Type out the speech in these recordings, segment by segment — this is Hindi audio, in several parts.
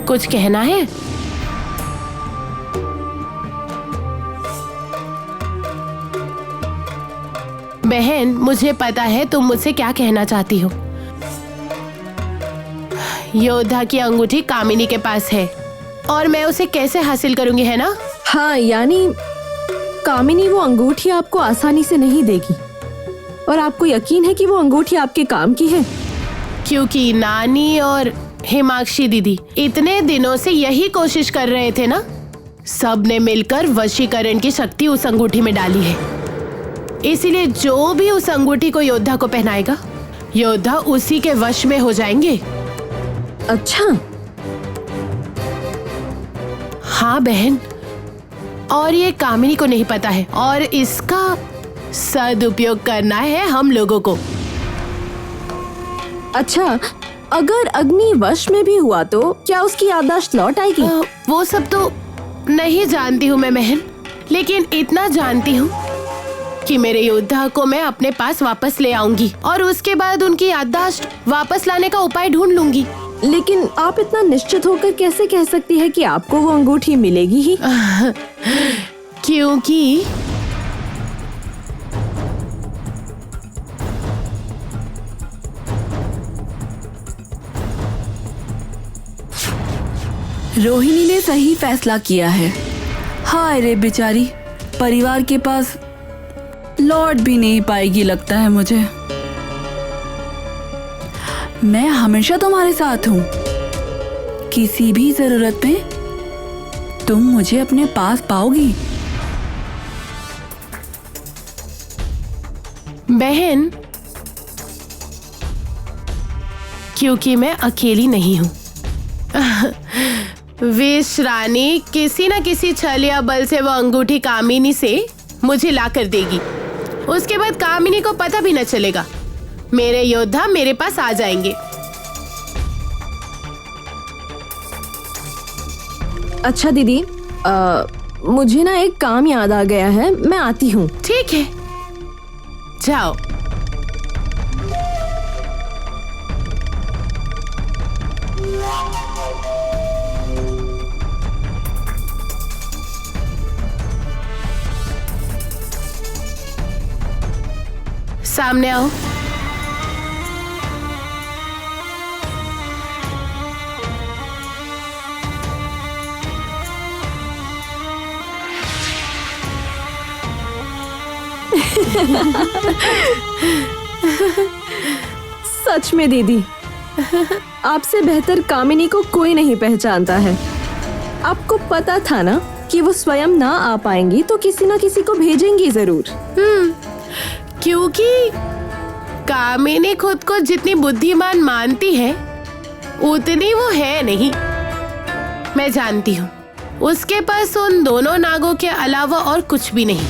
कुछ कहना है? बहन, मुझे पता है तुम मुझसे क्या कहना चाहती हो। योद्धा की अंगूठी कामिनी के पास है और मैं उसे कैसे हासिल करूंगी, है ना? हाँ, यानी कामिनी वो अंगूठी आपको आसानी से नहीं देगी। और आपको यकीन है कि वो अंगूठी आपके काम की है? क्योंकि नानी और हिमाक्षी दीदी इतने दिनों से यही कोशिश कर रहे थे ना। सब ने मिलकर वशीकरण की शक्ति उस अंगूठी में डाली है। इसीलिए जो भी उस अंगूठी को योद्धा को पहनाएगा, योद्धा उसी के वश में हो जाएंगे। अच्छा। हाँ बहन, और ये कामिनी को नहीं पता है और इसका सदुपयोग करना है हम लोगों को। अच्छा, अगर अग्नि वश में भी हुआ तो क्या उसकी याददाश्त लौट आएगी? वो सब तो नहीं जानती हूँ मैं बहन, लेकिन इतना जानती हूँ कि मेरे योद्धा को मैं अपने पास वापस ले आऊंगी और उसके बाद उनकी याददाश्त वापस लाने का उपाय ढूंढ लूंगी। लेकिन आप इतना निश्चित होकर कैसे कह सकती है कि आपको वो अंगूठी मिलेगी ही? क्योंकि रोहिणी ने सही फैसला किया है। हाय रे बेचारी, परिवार के पास लौट भी नहीं पाएगी लगता है मुझे। मैं हमेशा तुम्हारे साथ हूँ। किसी भी जरूरत में तुम मुझे अपने पास पाओगी। बहन, क्योंकि मैं अकेली नहीं हूँ। विष रानी किसी न किसी छल या बल से वो अंगूठी कामिनी से मुझे ला कर देगी। उसके बाद कामिनी को पता भी न चलेगा। मेरे योद्धा मेरे पास आ जाएंगे। अच्छा दीदी, मुझे ना एक काम याद आ गया है, मैं आती हूँ। ठीक है, जाओ। सामने आओ। सच में दीदी, आपसे बेहतर कामिनी को कोई नहीं पहचानता है। आपको पता था ना कि वो स्वयं ना आ पाएंगी तो किसी ना किसी को भेजेंगी जरूर। क्योंकि कामिनी खुद को जितनी बुद्धिमान मानती है उतनी वो है नहीं। मैं जानती हूँ उसके पास उन दोनों नागों के अलावा और कुछ भी नहीं।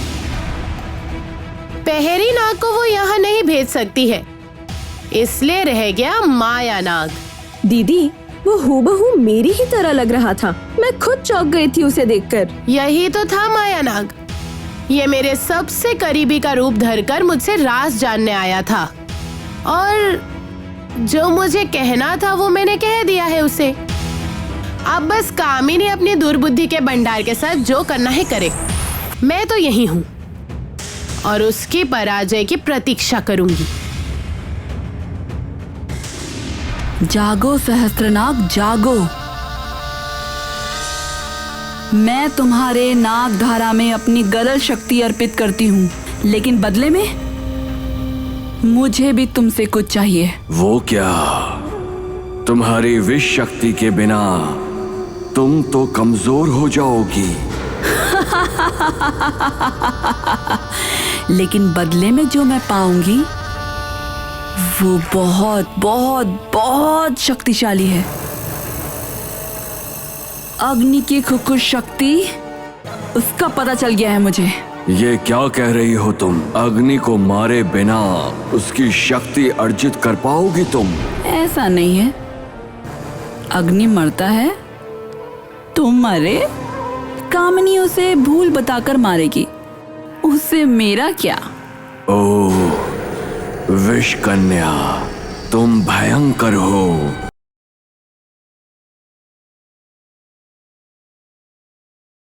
पहरी नाग को वो यहाँ नहीं भेज सकती है, इसलिए रह गया माया नाग। दीदी, वो हूबहू मेरी ही तरह लग रहा था। मैं खुद चौंक गई थी उसे देखकर। यही तो था माया नाग। ये मेरे सबसे करीबी का रूप धरकर मुझसे राज जानने आया था और जो मुझे कहना था वो मैंने कह दिया है उसे। अब बस कामिनी अपनी दुर्बुद्धि के भंडार के साथ जो करना है करे। मैं तो यही हूँ और उसकी पराजय की प्रतीक्षा करूंगी। जागो सहस्त्रनाग, जागो। मैं तुम्हारे नाग धारा में अपनी गदल शक्ति अर्पित करती हूँ, लेकिन बदले में मुझे भी तुमसे कुछ चाहिए। वो क्या? तुम्हारी विष शक्ति के बिना तुम तो कमजोर हो जाओगी। लेकिन बदले में जो मैं पाऊंगी वो बहुत बहुत बहुत शक्तिशाली है। अग्नि की खुकुश शक्ति, उसका पता चल गया है मुझे। ये क्या कह रही हो तुम? अग्नि को मारे बिना उसकी शक्ति अर्जित कर पाओगी तुम? ऐसा नहीं है। अग्नि मरता है, तुम मरे। कामिनी उसे भूल बताकर मारेगी, उससे मेरा क्या? ओह विष कन्या, तुम भयंकर हो।